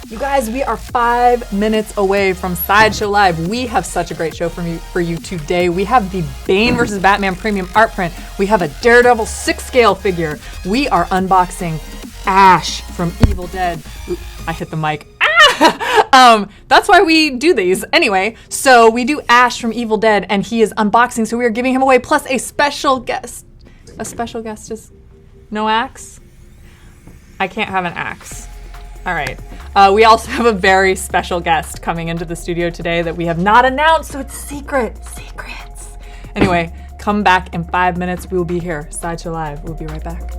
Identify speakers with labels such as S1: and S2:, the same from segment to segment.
S1: You guys, we are 5 minutes away from Sideshow Live. We have such a great show for you today. We have the Bane versus Batman premium art print. We have a Daredevil 6-scale figure. We are unboxing Ash from Evil Dead. Ooh, I hit the mic. That's why we do these. Anyway, so we do Ash from Evil Dead, and he is unboxing, so we are giving him away, plus a special guest. A special guest is no axe? I can't have an axe. All right. We also have a very special guest coming into the studio today that we have not announced, so it's secret. Secrets. Anyway, come back in 5 minutes. We will be here. Sideshow Live. We'll be right back.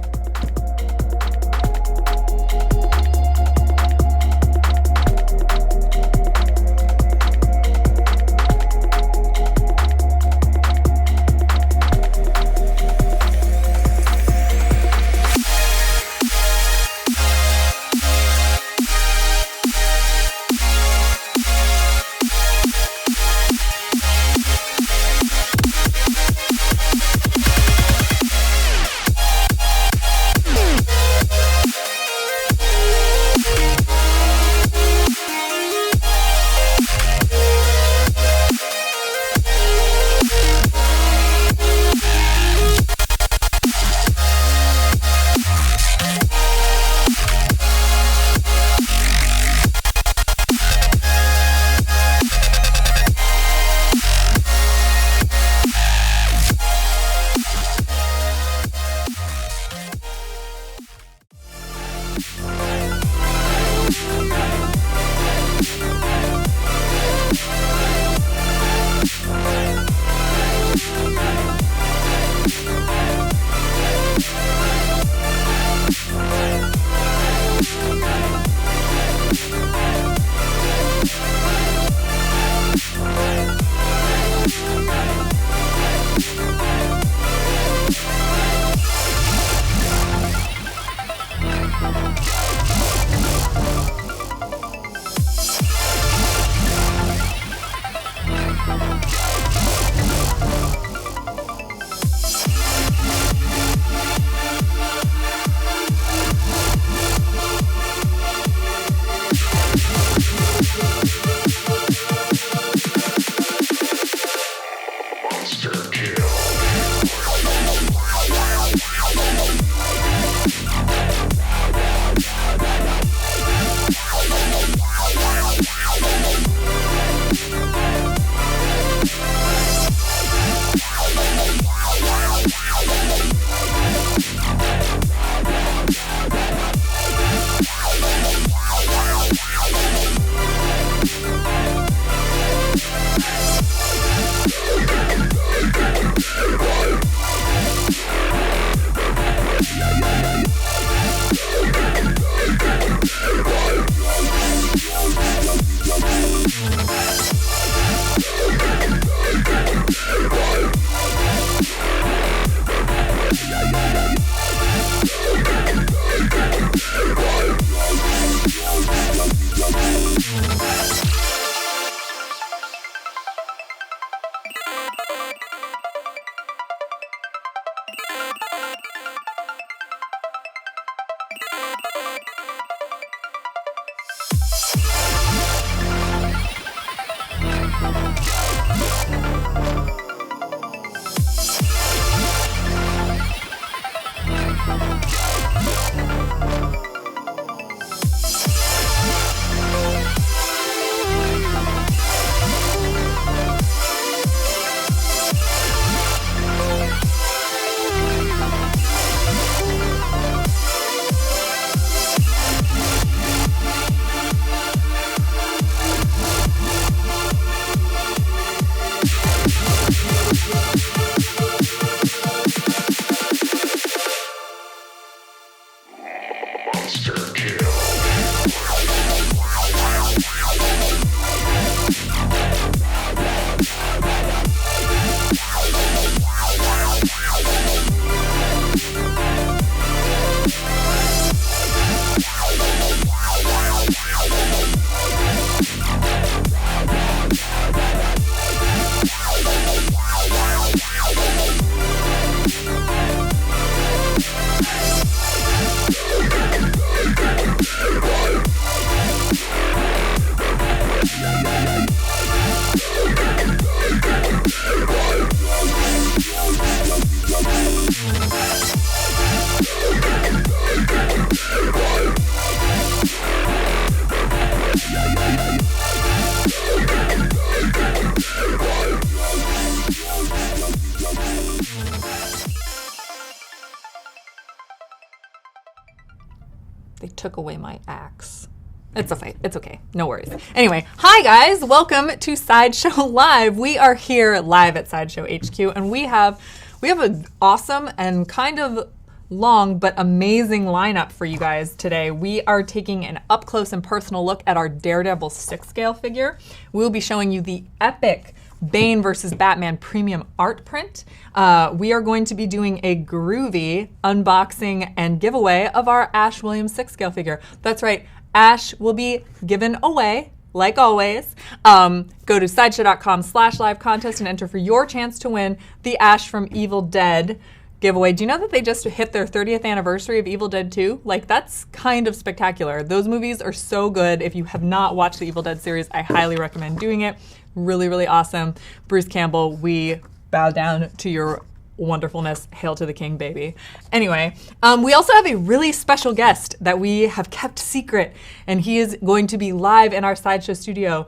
S1: They took away my axe. It's a fight. It's okay. No worries. Anyway, hi guys. Welcome to Sideshow Live. We are here live at Sideshow HQ, and we have an awesome and kind of long but amazing lineup for you guys today. We are taking an up close and personal look at our Daredevil 6-scale figure. We'll be showing you the epic Bane versus Batman premium art print. We are going to be doing a groovy unboxing and giveaway of our Ash Williams 6-scale figure. That's right, Ash will be given away, like always. Go to sideshow.com/live contest and enter for your chance to win the Ash from Evil Dead giveaway. Do you know that they just hit their 30th anniversary of Evil Dead 2? Like, that's kind of spectacular. Those movies are so good. If you have not watched the Evil Dead series, I highly recommend doing it. Really, really awesome. Bruce Campbell, we bow down to your wonderfulness. Hail to the king, baby. Anyway, we also have a really special guest that we have kept secret, and he is going to be live in our Sideshow studio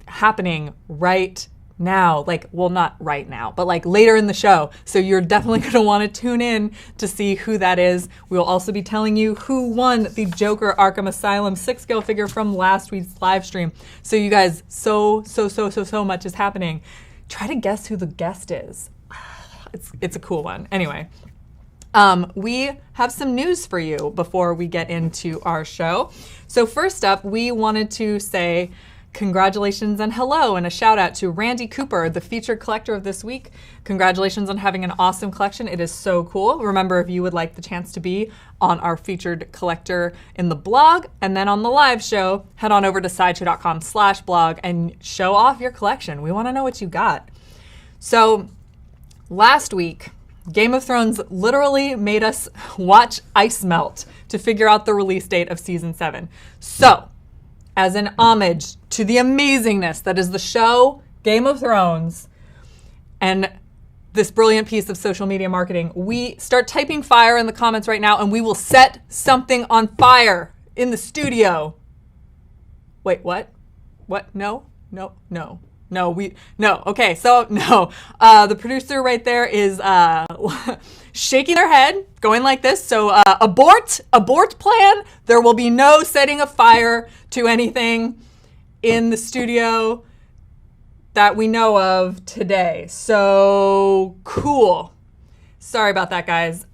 S1: happening right now. Like, well, not right now, but like later in the show. So you're definitely going to want to tune in to see who that is. We will also be telling you who won the Joker Arkham Asylum 6-scale figure from last week's live stream. So you guys, so much is happening. Try to guess who the guest is. It's a cool one. Anyway, we have some news for you before we get into our show. So first up, we wanted to say congratulations and hello and a shout out to Randy Cooper, the featured collector of this week. Congratulations on having an awesome collection. It is so cool. Remember, if you would like the chance to be on our featured collector in the blog and then on the live show, head on over to sideshow.com/blog and show off your collection. We want to know what you got. So last week, Game of Thrones literally made us watch ice melt to figure out the release date of season 7. So, as an homage to the amazingness that is the show Game of Thrones and this brilliant piece of social media marketing, we start typing fire in the comments right now and we will set something on fire in the studio. Wait, what? What? No. Okay, so no. The producer right there is shaking their head, going like this. So abort plan. There will be no setting of fire to anything in the studio that we know of today. So cool. Sorry about that, guys.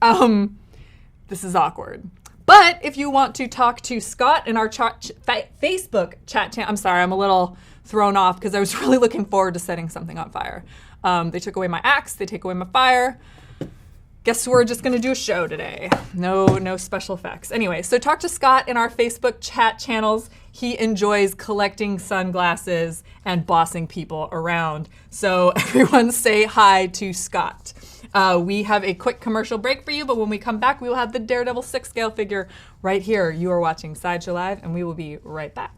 S1: This is awkward. But if you want to talk to Scott in our Facebook chat channel, I'm sorry, I'm a little thrown off because I was really looking forward to setting something on fire. They took away my axe, they take away my fire. Guess we're just gonna do a show today. No special effects. Anyway, so talk to Scott in our Facebook chat channels. He enjoys collecting sunglasses and bossing people around. So everyone say hi to Scott. We have a quick commercial break for you, but when we come back, we will have the Daredevil 6-scale figure right here. You are watching Sideshow Live, and we will be right back.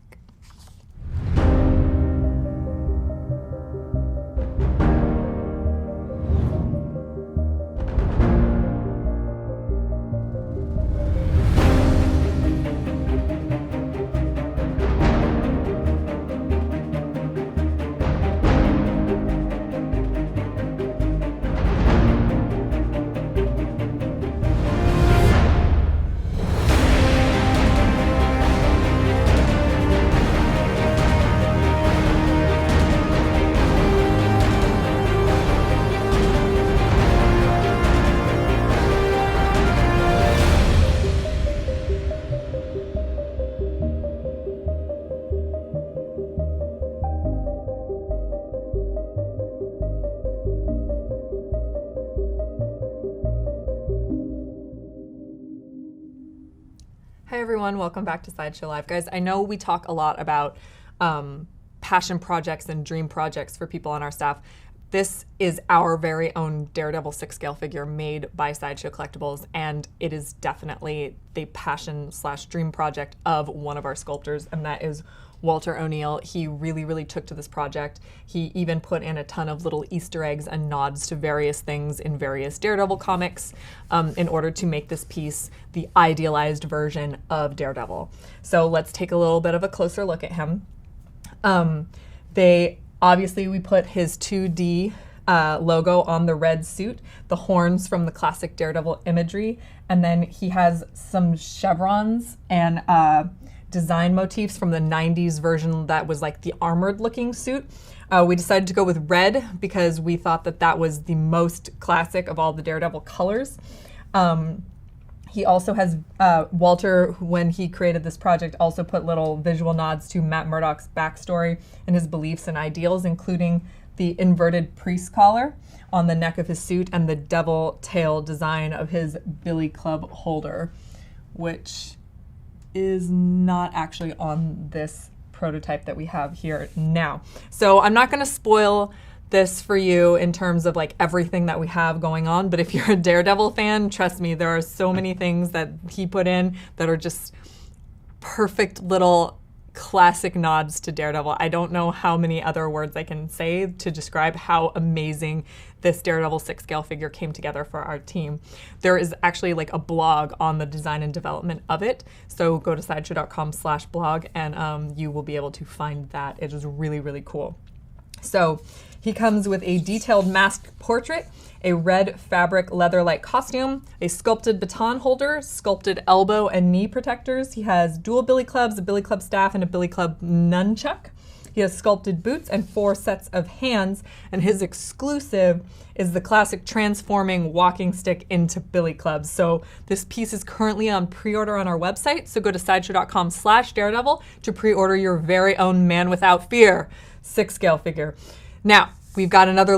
S1: Hi everyone, welcome back to Sideshow Live. Guys, I know we talk a lot about passion projects and dream projects for people on our staff. This is our very own Daredevil 6-scale figure made by Sideshow Collectibles, and it is definitely the passion/dream project of one of our sculptors, and that is Walter O'Neill. He really took to this project. He even put in a ton of little Easter eggs and nods to various things in various Daredevil comics in order to make this piece the idealized version of Daredevil. So let's take a little bit of a closer look at him. Obviously, we put his 2D logo on the red suit, the horns from the classic Daredevil imagery, and then he has some chevrons and design motifs from the 90s version that was like the armored looking suit. We decided to go with red because we thought that that was the most classic of all the Daredevil colors. He also has, Walter, when he created this project, also put little visual nods to Matt Murdock's backstory and his beliefs and ideals, including the inverted priest collar on the neck of his suit and the devil tail design of his billy club holder, which is not actually on this prototype that we have here now. So I'm not going to spoil this for you in terms of like everything that we have going on, but if you're a Daredevil fan, trust me, there are so many things that he put in that are just perfect little classic nods to Daredevil. I don't know how many other words I can say to describe how amazing this Daredevil 6-scale figure came together for our team. There is actually like a blog on the design and development of it, so go to sideshow.com/blog and you will be able to find that. It is really cool. So he comes with a detailed masked portrait, a red fabric leather-like costume, a sculpted baton holder, sculpted elbow and knee protectors. He has dual billy clubs, a billy club staff, and a billy club nunchuck. He has sculpted boots and 4 sets of hands, and his exclusive is the classic transforming walking stick into billy clubs. So this piece is currently on pre-order on our website, so go to sideshow.com/daredevil to pre-order your very own Man Without Fear 6-scale figure. Now, we've got another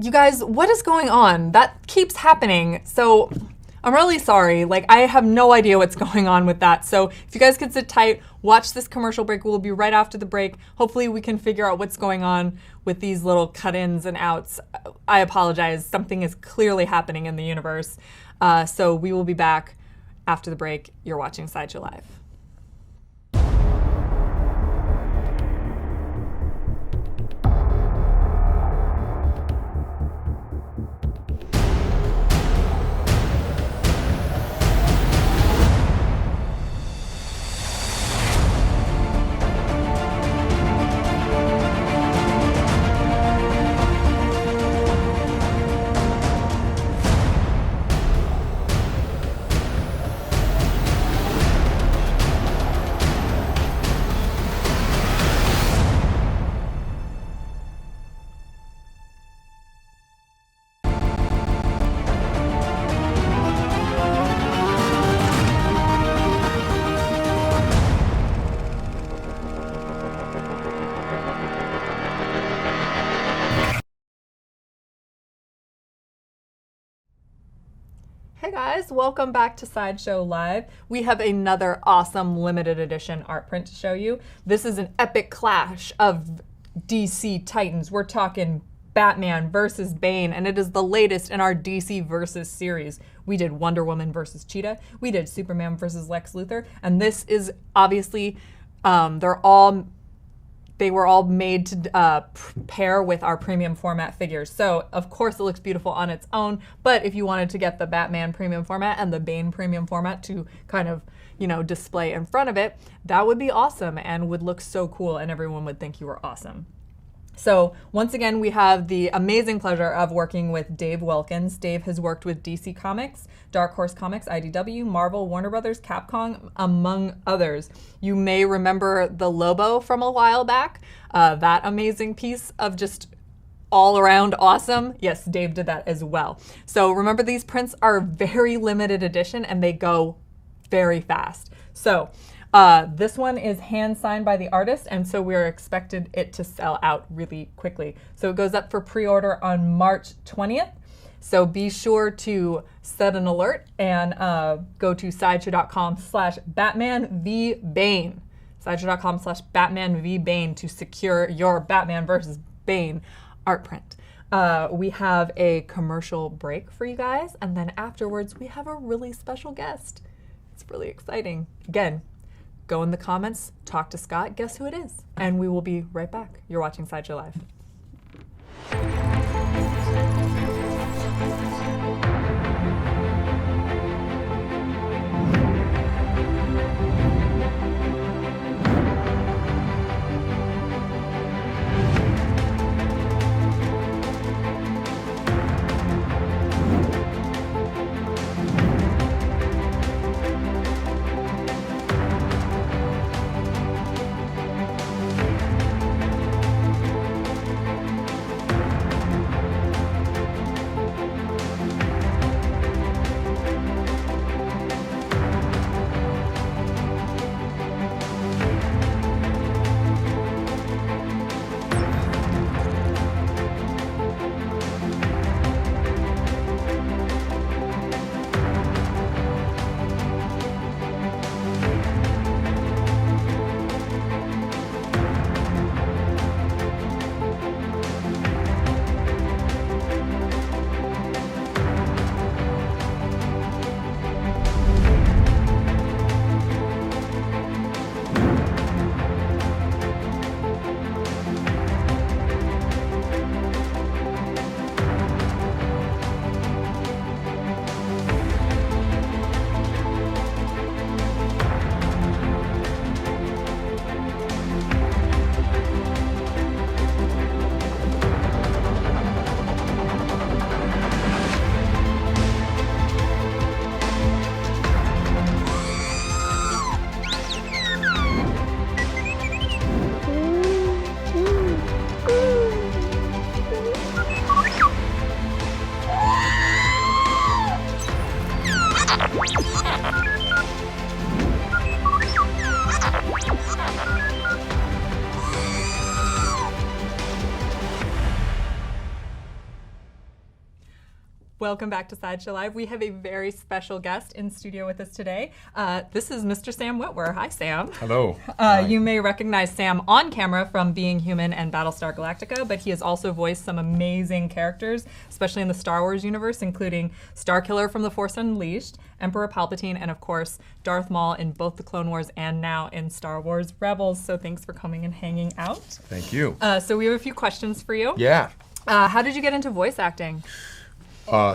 S1: You guys, what is going on? That keeps happening. So I'm really sorry. Like, I have no idea what's going on with that. So if you guys could sit tight, watch this commercial break. We'll be right after the break. Hopefully we can figure out what's going on with these little cut-ins and outs. I apologize. Something is clearly happening in the universe. So we will be back after the break. You're watching Sideshow Live. Hey guys, welcome back to Sideshow Live. We have another awesome limited edition art print to show you. This is an epic clash of DC Titans. We're talking Batman versus Bane, and it is the latest in our DC versus series. We did Wonder Woman versus Cheetah, we did Superman versus Lex Luthor, and this is obviously, they were all made to pair with our premium format figures. So of course it looks beautiful on its own, but if you wanted to get the Batman premium format and the Bane premium format to kind of, you know, display in front of it, that would be awesome and would look so cool and everyone would think you were awesome. So once again, we have the amazing pleasure of working with Dave Wilkins. Dave has worked with DC Comics, Dark Horse Comics, IDW, Marvel, Warner Brothers, Capcom, among others. You may remember the Lobo from a while back, that amazing piece of just all around awesome. Yes, Dave did that as well. So remember, these prints are very limited edition and they go very fast. So this one is hand signed by the artist, and so we're expected it to sell out really quickly. So it goes up for pre-order on March 20th. So be sure to set an alert and go to sideshow.com/BatmanVBane. Sideshow.com/BatmanVBane to secure your Batman versus Bane art print. We have a commercial break for you guys, and then afterwards we have a really special guest. It's really exciting. Again, go in the comments, talk to Scott, guess who it is, and we will be right back. You're watching Sideshow Live. Welcome back to Sideshow Live. We have a very special guest in studio with us today. This is Mr. Sam Witwer. Hi, Sam.
S2: Hello.
S1: You may recognize Sam on camera from Being Human and Battlestar Galactica, but he has also voiced some amazing characters, especially in the Star Wars universe, including Starkiller from The Force Unleashed, Emperor Palpatine, and of course, Darth Maul in both the Clone Wars and now in Star Wars Rebels. So thanks for coming and hanging out.
S2: Thank you.
S1: So we have a few questions for you.
S2: Yeah.
S1: How did you get into voice acting?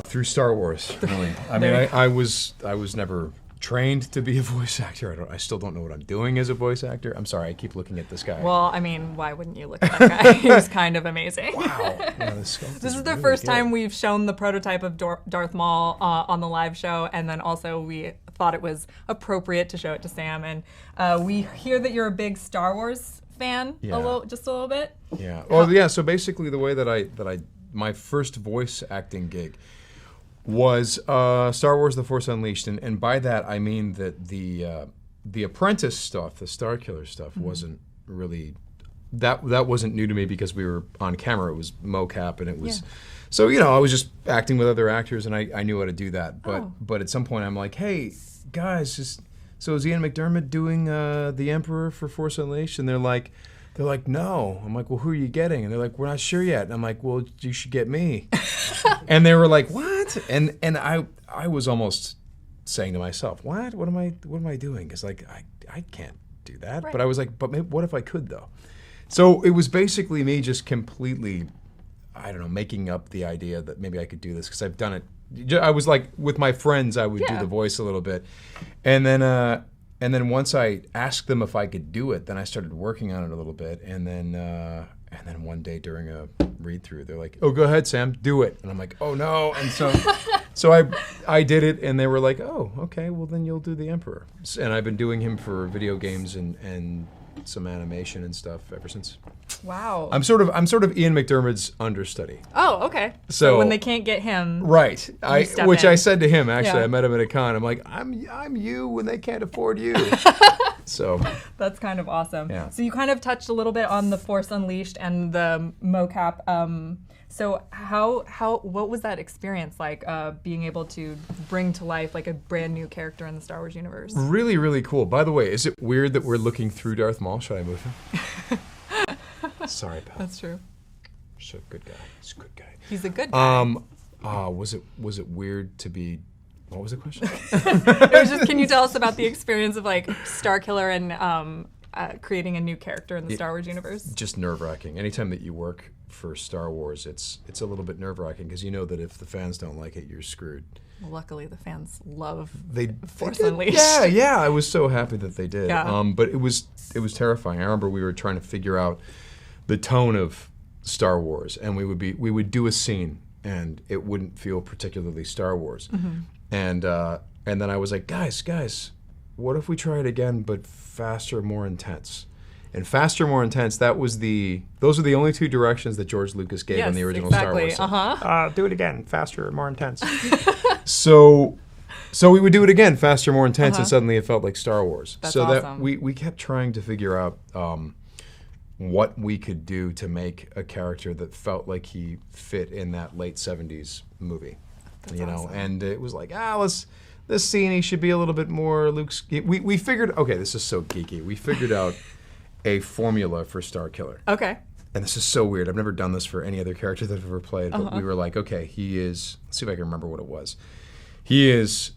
S2: Through Star Wars, really. I mean, I was never trained to be a voice actor. I still don't know what I'm doing as a voice actor. I'm sorry, I keep looking at this guy.
S1: Well, I mean, why wouldn't you look at that guy? He's kind of amazing.
S2: Wow. Yeah, this
S1: is the first time we've shown the prototype of Darth Maul on the live show, and then also we thought it was appropriate to show it to Sam. And we hear that you're a big Star Wars fan, just a little bit.
S2: Yeah. Well, yeah. So basically, the way that my first voice acting gig was Star Wars: The Force Unleashed, and by that I mean that the Apprentice stuff, the Starkiller stuff, wasn't really that wasn't new to me because we were on camera. It was mocap, and it was so I was just acting with other actors, and I knew how to do that. But at some point I'm like, hey guys, so is Ian McDermott doing the Emperor for Force Unleashed? And they're like, no. I'm like, well, who are you getting? And they're like, we're not sure yet. And I'm like, well, you should get me. And they were like, what? And I was almost saying to myself, what? What am I doing? Because like I can't do that. Right. But I was like, but maybe, what if I could though? So it was basically me just completely, I don't know, making up the idea that maybe I could do this because I've done it. I was like with my friends, I would do the voice a little bit, and then once I asked them if I could do it, then I started working on it a little bit, and then And then one day during a read-through, they're like, "Oh, go ahead, Sam, do it." And I'm like, "Oh no!" And so I did it, and they were like, "Oh, okay, well then you'll do the Emperor." And I've been doing him for video games and some animation and stuff ever since.
S1: Wow.
S2: I'm sort of Ian McDermott's understudy.
S1: Oh, okay.
S2: So
S1: when they can't get him,
S2: right? Which
S1: in.
S2: I said to him actually.
S1: Yeah.
S2: I met him at a con. I'm like, I'm you when they can't afford you. So
S1: that's kind of awesome.
S2: Yeah.
S1: So you kind of touched a little bit on the Force Unleashed and the mocap. So what was that experience like, being able to bring to life like a brand new character in the Star Wars universe?
S2: Really, really cool. By the way, is it weird that we're looking through Darth Maul? Should I move him? Sorry, pal.
S1: That's true.
S2: He's a good guy. He's a good guy.
S1: He's a good guy.
S2: Was it weird to be? What was the question?
S1: It was just, can you tell us about the experience of like Starkiller and creating a new character in the Star Wars universe?
S2: Just nerve-wracking. Anytime that you work for Star Wars, it's a little bit nerve-wracking because you know that if the fans don't like it, you're screwed.
S1: Well, luckily, the fans love
S2: Force
S1: Unleashed.
S2: Yeah. I was so happy that they did.
S1: Yeah.
S2: But it was terrifying. I remember we were trying to figure out the tone of Star Wars, and we would do a scene, and it wouldn't feel particularly Star Wars.
S1: Mm-hmm.
S2: And then I was like, guys, what if we try it again, but faster, more intense? And faster, more intense. Those are the only two directions that George Lucas gave on the original Star Wars.
S1: Exactly.
S2: Do it again, faster, more intense. So we would do it again, faster, more intense, and suddenly it felt like Star Wars.
S1: That's
S2: so
S1: awesome.
S2: that we kept trying to figure out what we could do to make a character that felt like he fit in that late 70s movie.
S1: That's awesome.
S2: And it was like, this scene, he should be a little bit more Luke's. We figured, okay, this is so geeky. We figured out a formula for Starkiller.
S1: Okay.
S2: And this is so weird. I've never done this for any other character that I've ever played, but we were like, okay, he is, let's see if I can remember what it was. He is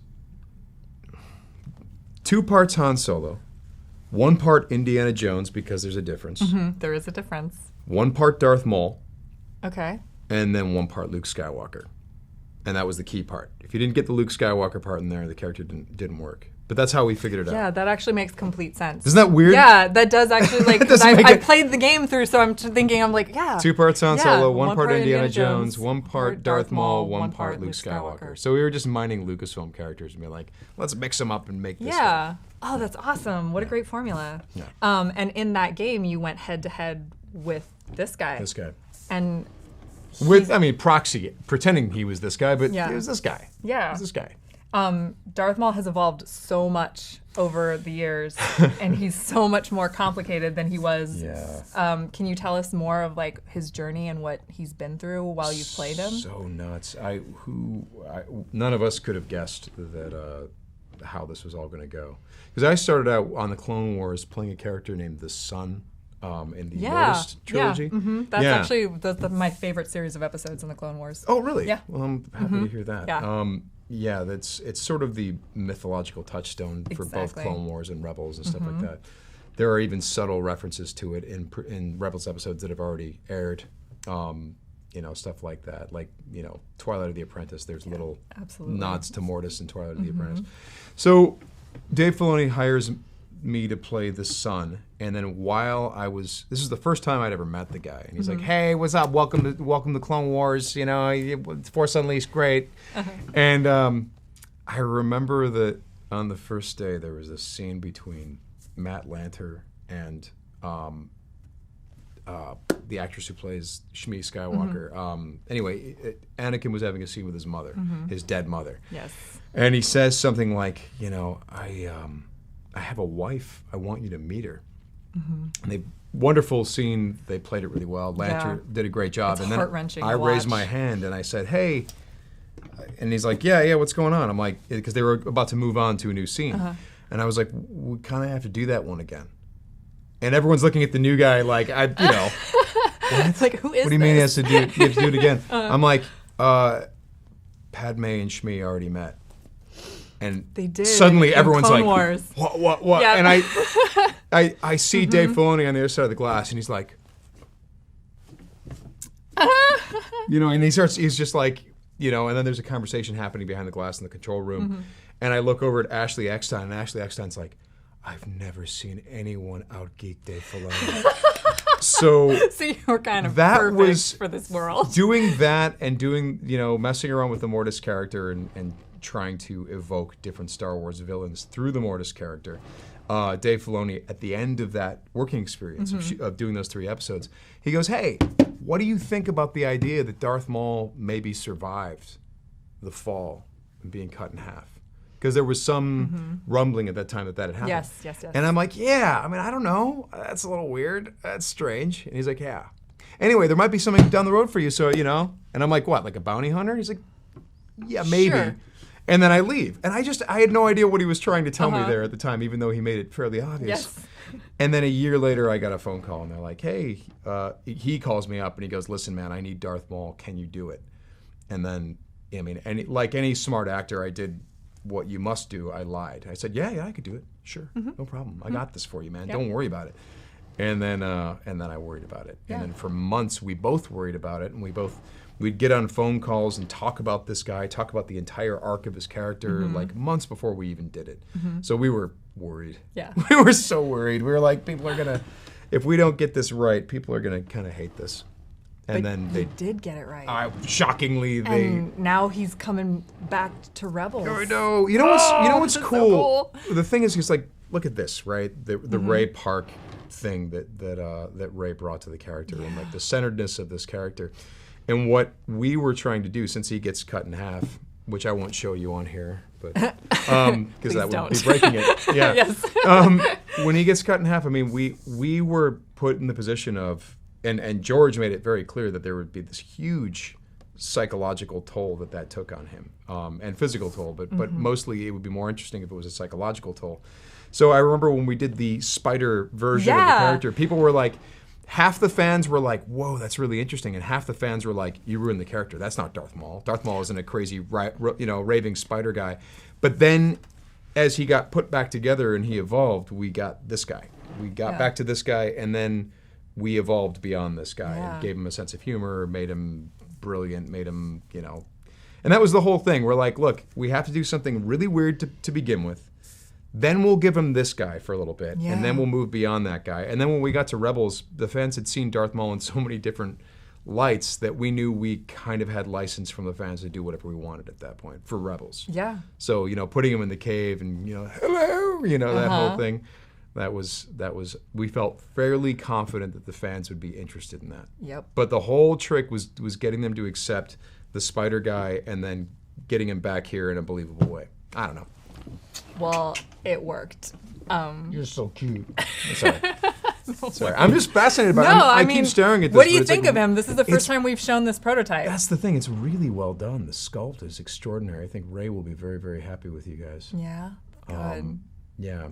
S2: 2 parts Han Solo, 1 part Indiana Jones, because there's a difference.
S1: Mm-hmm. There is a difference.
S2: 1 part Darth Maul,
S1: Okay.
S2: and then 1 part Luke Skywalker. And that was the key part. If you didn't get the Luke Skywalker part in there, the character didn't work. But that's how we figured it out.
S1: Yeah, that actually makes complete sense.
S2: Isn't that weird?
S1: Yeah, that does actually, like, because
S2: Doesn't make
S1: I
S2: it-
S1: played the game through, so I'm thinking, I'm like, yeah.
S2: 2 parts Han
S1: Yeah,
S2: Solo, 1 part Indiana Jones, 1 part Darth Maul, 1
S1: 1
S2: part Luke Skywalker. So we were just mining Lucasfilm characters and be like, let's mix them up and make this
S1: Yeah. Oh, that's awesome. What a great formula.
S2: Yeah.
S1: And in that game, you went head to head with this guy.
S2: This guy.
S1: And
S2: Proxy, pretending he was this guy, but
S1: Yeah.
S2: he was this guy.
S1: Yeah.
S2: He was this guy.
S1: Darth Maul has evolved so much over the years, and he's so much more complicated than he was.
S2: Yeah.
S1: Can you tell us more of like his journey and what he's been through while you've played him?
S2: So nuts. None of us could have guessed that how this was all going to go. Because I started out on the Clone Wars playing a character named the Sun in the Mortis trilogy.
S1: Yeah. Mm-hmm. That's actually my favorite series of episodes in the Clone Wars.
S2: Oh, really?
S1: Yeah.
S2: Well, I'm happy to hear that.
S1: Yeah.
S2: It's sort of the mythological touchstone for both
S1: Exactly.
S2: Clone Wars and Rebels and stuff like that. There are even subtle references to it in Rebels episodes that have already aired. Stuff like that. Like, Twilight of the Apprentice, there's little
S1: Absolutely.
S2: nods to Mortis in Twilight of the Apprentice. So Dave Filoni hires me to play the Son, and then this is the first time I'd ever met the guy, and he's like, "Hey, what's up? Welcome to Clone Wars. Force Unleashed, great." And I remember that on the first day there was a scene between Matt Lanter and the actress who plays Shmi Skywalker. Anakin was having a scene with his mother, his dead mother.
S1: Yes.
S2: And he says something like, I have a wife. I want you to meet her. And wonderful scene. They played it really well. Lanter did a great job.
S1: It's
S2: and then
S1: heart-wrenching
S2: I
S1: to
S2: raised
S1: watch.
S2: my hand and I said, "Hey." And he's like, yeah, what's going on? I'm like, because they were about to move on to a new scene. And I was like, we kind of have to do that one again. And everyone's looking at the new guy like,
S1: It's like, who is
S2: what do you mean he has
S1: this?
S2: to do it again? I'm like, Padme and Shmi already met. And
S1: They did.
S2: suddenly
S1: in
S2: everyone's
S1: Clone
S2: like,
S1: Wars.
S2: what?
S1: Yeah.
S2: And I see Dave Filoni on the other side of the glass, and he's like, and he's just like, and then there's a conversation happening behind the glass in the control room. And I look over at Ashley Eckstein, and Ashley Eckstein's like, I've never seen anyone out-geek Dave Filoni. So
S1: So you were kind of
S2: that
S1: perfect
S2: was
S1: for this world.
S2: doing that and doing, messing around with the Mortis character and trying to evoke different Star Wars villains through the Mortis character. Dave Filoni, at the end of that working experience of doing those 3 episodes, he goes, "Hey, what do you think about the idea that Darth Maul maybe survived the fall and being cut in half?" Because there was some rumbling at that time that had happened.
S1: Yes.
S2: And I'm like, "Yeah, I mean, I don't know. That's a little weird. That's strange." And he's like, "Yeah. Anyway, there might be something down the road for you, so, And I'm like, "What, like a bounty hunter?" He's like, "Yeah, maybe."
S1: Sure.
S2: And then I leave. And I had no idea what he was trying to tell me there at the time, even though he made it fairly obvious.
S1: Yes.
S2: And then a year later, I got a phone call, and they're like, "Hey," he calls me up, and he goes, "Listen, man, I need Darth Maul. Can you do it?" And then, like any smart actor, I did what you must do. I lied. I said, yeah, I could do it. Sure, no problem. I got this for you, man.
S1: Yeah.
S2: Don't worry about it. And then I worried about it.
S1: Yeah.
S2: And then for months, we both worried about it, and we'd get on phone calls and talk about this guy, talk about the entire arc of his character, like months before we even did it. So we were worried.
S1: Yeah.
S2: We were so worried. We were like, if we don't get this right, people are gonna kind of hate this. And
S1: But
S2: then
S1: they did get it right.
S2: Shockingly,
S1: and now he's coming back to Rebels.
S2: I know. You know what's
S1: that's so
S2: cool?
S1: cool.
S2: The thing is, like, look at this, right? The Ray Park thing that Ray brought to the character, and like the centeredness of this character. And what we were trying to do, since he gets cut in half, which I won't show you on here, but because that would be breaking it. Yeah.
S1: Yes.
S2: When he gets cut in half, I mean, we were put in the position of, and George made it very clear that there would be this huge psychological toll that took on him, and physical toll, but mostly it would be more interesting if it was a psychological toll. So I remember when we did the spider version of the character, people were like, half the fans were like, "Whoa, that's really interesting," and half the fans were like, "You ruined the character. That's not Darth Maul. Darth Maul isn't a crazy, raving spider guy." But then, as he got put back together and he evolved, we got this guy. We got back to this guy, and then we evolved beyond this guy and gave him a sense of humor, made him brilliant, made him, And that was the whole thing. We're like, look, we have to do something really weird to begin with. Then we'll give him this guy for a little bit, and then we'll move beyond that guy. And then when we got to Rebels, the fans had seen Darth Maul in so many different lights that we knew we kind of had license from the fans to do whatever we wanted at that point for Rebels.
S1: Yeah.
S2: So, putting him in the cave and, hello, that whole thing, that was we felt fairly confident that the fans would be interested in that.
S1: Yep.
S2: But the whole trick was getting them to accept the spider guy and then getting him back here in a believable way. I don't know.
S1: Well, it worked.
S2: You're so cute. Sorry. Sorry. I'm just fascinated by it.
S1: No,
S2: I
S1: mean,
S2: keep staring at this.
S1: what do you
S2: but it's
S1: think
S2: like,
S1: of him? This is the first time we've shown this prototype.
S2: That's the thing. It's really well done. The sculpt is extraordinary. I think Ray will be very, very happy with you guys.
S1: Yeah. Good.
S2: Yeah.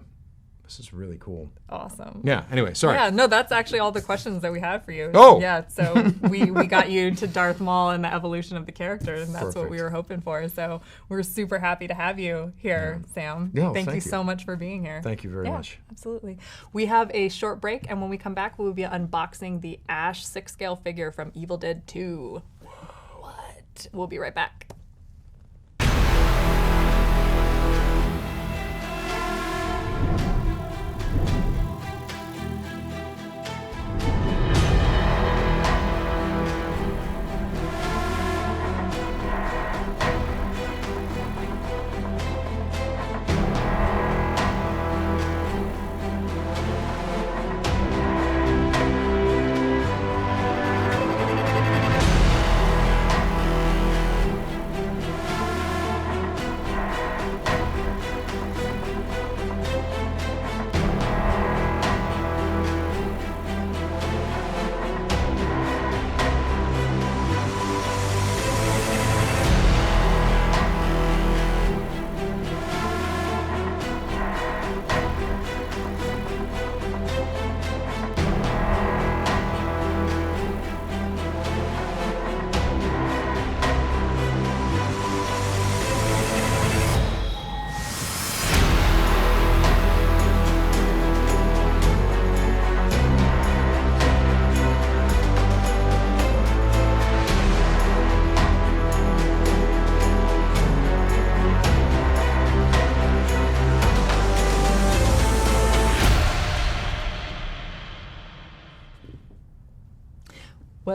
S2: This is really cool.
S1: Awesome.
S2: Yeah. Anyway, sorry.
S1: Yeah, no, that's actually all the questions that we had for you.
S2: Oh!
S1: Yeah, so we got you to Darth Maul and the evolution of the character, and that's what we
S2: Perfect.
S1: were hoping for. So we're super happy to have you here, Sam.
S2: Yeah, well,
S1: thank you
S2: thank you.
S1: so much for being here.
S2: Thank you very much.
S1: Absolutely. We have a short break, and when we come back, we'll be unboxing the Ash 6-scale figure from Evil Dead 2. What? We'll be right back.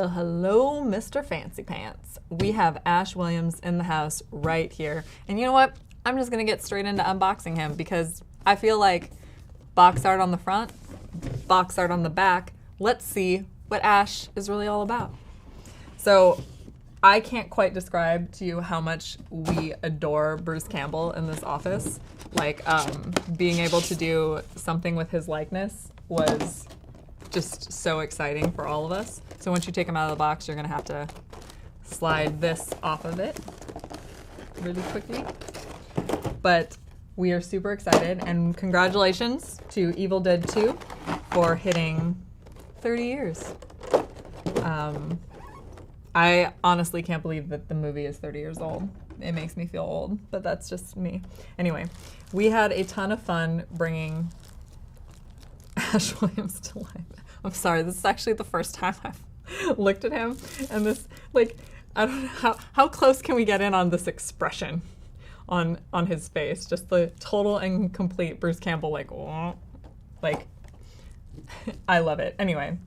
S1: Well, hello, Mr. Fancy Pants. We have Ash Williams in the house right here. And you know what? I'm just going to get straight into unboxing him because I feel like box art on the front, box art on the back. Let's see what Ash is really all about. So I can't quite describe to you how much we adore Bruce Campbell in this office. Like, being able to do something with his likeness was just so exciting for all of us. So once you take him out of the box, you're gonna have to slide this off of it really quickly. But we are super excited, and congratulations to Evil Dead 2 for hitting 30 years. I honestly can't believe that the movie is 30 years old. It makes me feel old, but that's just me. Anyway, we had a ton of fun bringing Ash Williams to life. I'm sorry, this is actually the first time I've looked at him, and this, like, I don't know, how close can we get in on this expression on his face? Just the total and complete Bruce Campbell, like, I love it. Anyway,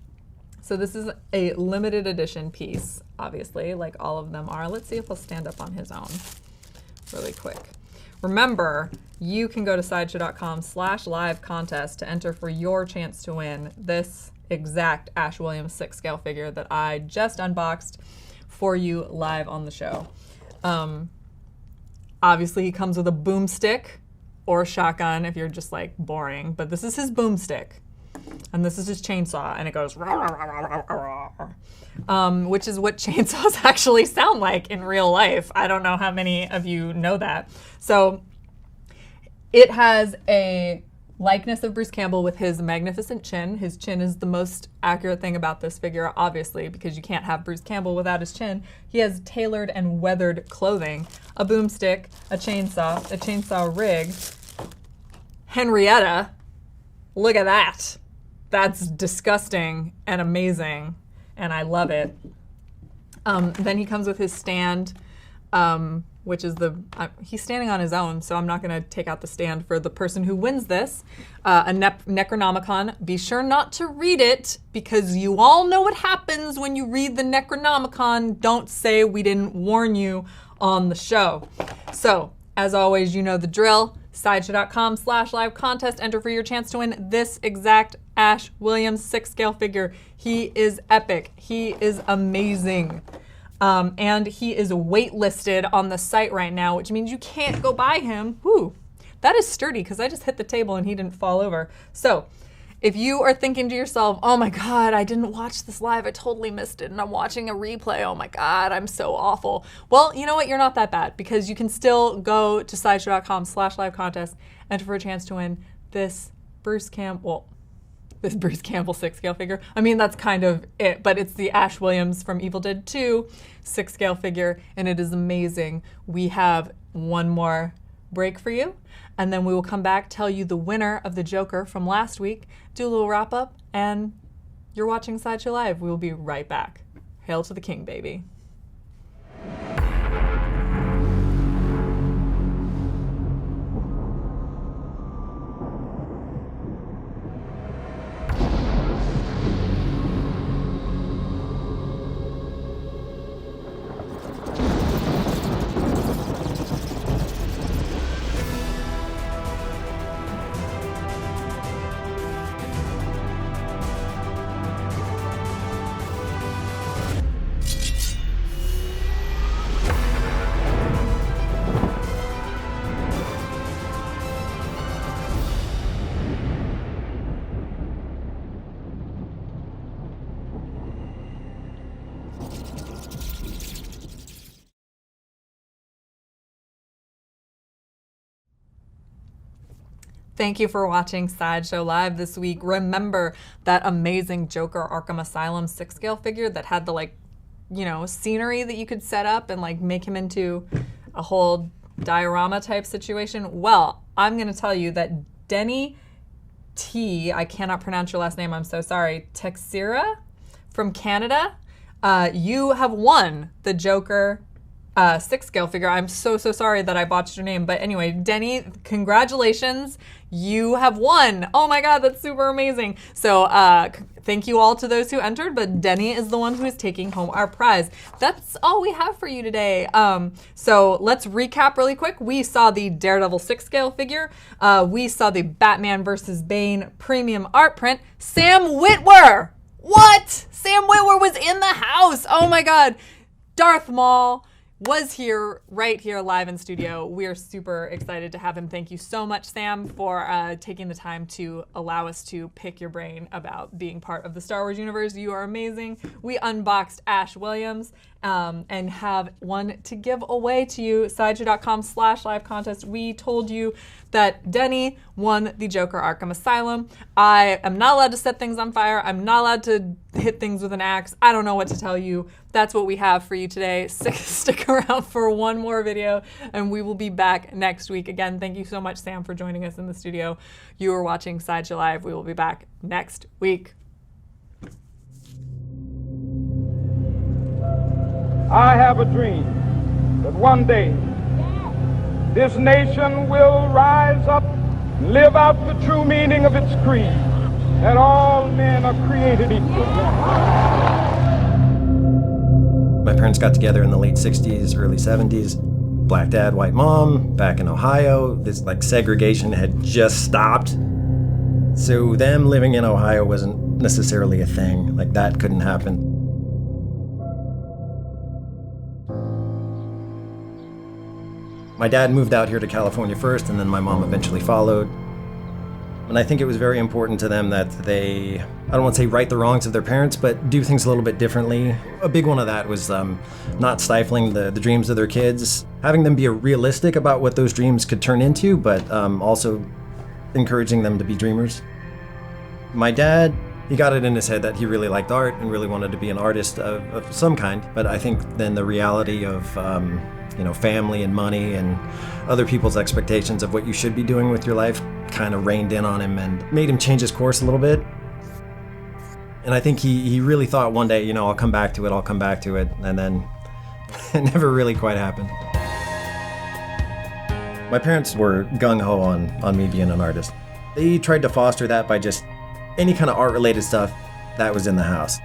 S1: so this is a limited edition piece, obviously, like all of them are. Let's see if he'll stand up on his own really quick. Remember, you can go to sideshow.com/live contest to enter for your chance to win this exact Ash Williams 6-scale figure that I just unboxed for you live on the show. Obviously, he comes with a boomstick or a shotgun if you're just like boring, but this is his boomstick. And this is his chainsaw, and it goes which is what chainsaws actually sound like in real life. I don't know how many of you know that. So it has a likeness of Bruce Campbell with his magnificent chin. His chin is the most accurate thing about this figure, obviously, because you can't have Bruce Campbell without his chin. He has tailored and weathered clothing, a boomstick, a chainsaw rig. Henrietta, look at that. That's disgusting and amazing, and I love it. Then he comes with his stand, which is he's standing on his own, so I'm not going to take out the stand for the person who wins this. A Necronomicon. Be sure not to read it, because you all know what happens when you read the Necronomicon. Don't say we didn't warn you on the show. So, as always, you know the drill. Sideshow.com/live contest. Enter for your chance to win this exact Ash Williams 6-scale figure. He is epic. He is amazing. And he is waitlisted on the site right now, which means you can't go buy him. Whew. That is sturdy, because I just hit the table and he didn't fall over. So if you are thinking to yourself, oh my God, I didn't watch this live, I totally missed it, and I'm watching a replay, oh my God, I'm so awful. Well, you know what, you're not that bad, because you can still go to sideshow.com/live contest, enter for a chance to win this Bruce Campbell 6-scale figure. I mean, that's kind of it, but it's the Ash Williams from Evil Dead 2 6-scale figure, and it is amazing. We have one more break for you, and then we will come back, tell you the winner of the Joker from last week, do a little wrap up, and you're watching Sideshow Live. We will be right back. Hail to the king, baby. Thank you for watching Sideshow Live this week. Remember that amazing Joker Arkham Asylum 6-scale figure that had the, scenery that you could set up and, make him into a whole diorama type situation? Well, I'm going to tell you that Denny T, I cannot pronounce your last name, I'm so sorry, Texira from Canada, you have won the Joker 6-scale figure. I'm so sorry that I botched your name. But anyway, Denny, congratulations. You have won. Oh my God, that's super amazing. So thank you all to those who entered, but Denny is the one who is taking home our prize. That's all we have for you today. So let's recap really quick. We saw the Daredevil 6-scale figure. We saw the Batman vs. Bane premium art print. Sam Witwer! What? Sam Witwer was in the house. Oh my God. Darth Maul was here, right here, live in studio. We are super excited to have him. Thank you so much, Sam, for taking the time to allow us to pick your brain about being part of the Star Wars universe. You are amazing. We unboxed Ash Williams and have one to give away to you, sideshow.com/live contest. We told you that Denny won the Joker Arkham Asylum. I am not allowed to set things on fire. I'm not allowed to hit things with an axe. I don't know what to tell you. That's what we have for you today. Stick around for one more video, and we will be back next week. Again, thank you so much, Sam, for joining us in the studio. You are watching Sideshow Live. We will be back next week.
S3: I have a dream that one day this nation will rise up and live out the true meaning of its creed, that all men are created equal.
S4: My parents got together in the late 60s, early 70s. Black dad, white mom, back in Ohio. This segregation had just stopped. So them living in Ohio wasn't necessarily a thing. That couldn't happen. My dad moved out here to California first, and then my mom eventually followed. And I think it was very important to them that they, I don't want to say right the wrongs of their parents, but do things a little bit differently. A big one of that was not stifling the dreams of their kids, having them be realistic about what those dreams could turn into, but also encouraging them to be dreamers. My dad, he got it in his head that he really liked art and really wanted to be an artist of some kind, but I think then the reality of family and money and other people's expectations of what you should be doing with your life kind of reined in on him and made him change his course a little bit. And I think he really thought one day, I'll come back to it, and then it never really quite happened. My parents were gung-ho on me being an artist. They tried to foster that by just any kind of art-related stuff that was in the house.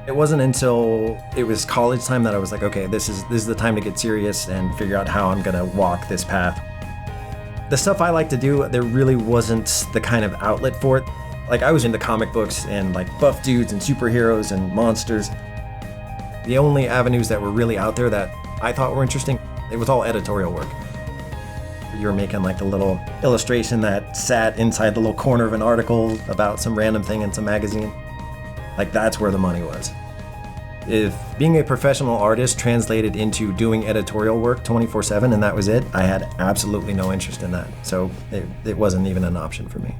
S4: It wasn't until it was college time that I was like, okay, this is the time to get serious and figure out how I'm gonna walk this path. The stuff I like to do, there really wasn't the kind of outlet for it. I was into comic books and buff dudes and superheroes and monsters. The only avenues that were really out there that I thought were interesting, it was all editorial work. You were making the little illustration that sat inside the little corner of an article about some random thing in some magazine. That's where the money was. If being a professional artist translated into doing editorial work 24/7 and that was it, I had absolutely no interest in that. So it wasn't even an option for me.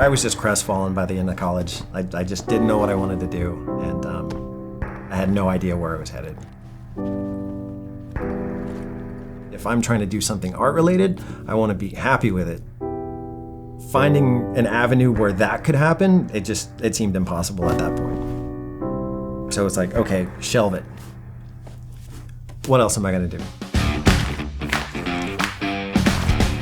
S4: I was just crestfallen by the end of college. I just didn't know what I wanted to do, and I had no idea where I was headed. If I'm trying to do something art-related, I want to be happy with it. Finding an avenue where that could happen, it seemed impossible at that point. So it's okay, shelve it. What else am I gonna do?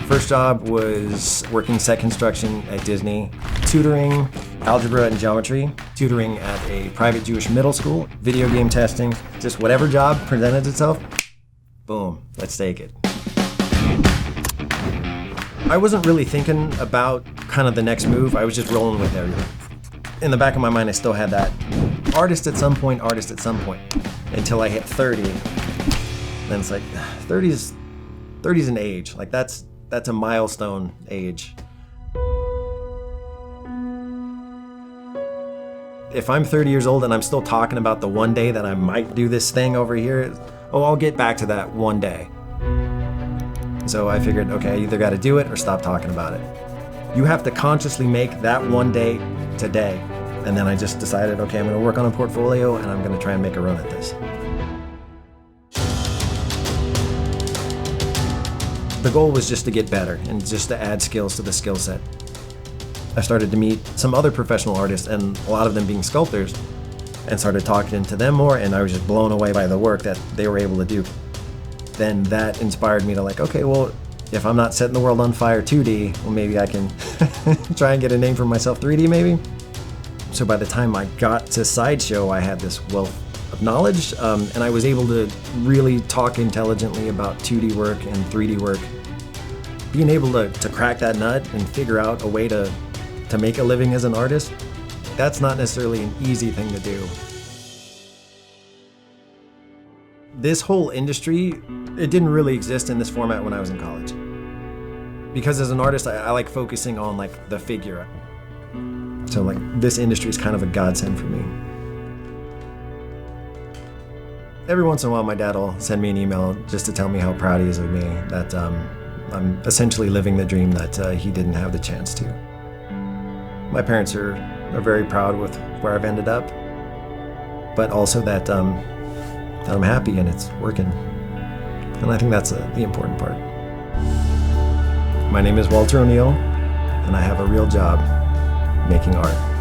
S4: First job was working set construction at Disney, tutoring algebra and geometry, tutoring at a private Jewish middle school, video game testing, just whatever job presented itself, boom, let's take it. I wasn't really thinking about kind of the next move. I was just rolling with everything. In the back of my mind, I still had that artist at some point, until I hit 30. Then it's 30's an age. That's a milestone age. If I'm 30 years old and I'm still talking about the one day that I might do this thing over here, I'll get back to that one day. So I figured, okay, I either got to do it or stop talking about it. You have to consciously make that one day today. And then I just decided, okay, I'm going to work on a portfolio and I'm going to try and make a run at this. The goal was just to get better and just to add skills to the skill set. I started to meet some other professional artists, and a lot of them being sculptors. and started talking to them more, and I was just blown away by the work that they were able to do. Then that inspired me to like, okay, well, if I'm not setting the world on fire 2D, well, maybe I can try and get a name for myself 3D maybe. So by the time I got to Sideshow, I had this wealth of knowledge, and I was able to really talk intelligently about 2D work and 3D work. Being able to crack that nut and figure out a way to make a living as an artist, that's not necessarily an easy thing to do. This whole industry, it didn't really exist in this format when I was in college. Because as an artist, I like focusing on like the figure. So like this industry is kind of a godsend for me. Every once in a while, my dad will send me an email just to tell me how proud he is of me, that I'm essentially living the dream that he didn't have the chance to. My parents are very proud with where I've ended up, but also that I'm happy and it's working. And I think that's the important part. My name is Walter O'Neill, and I have a real job making art.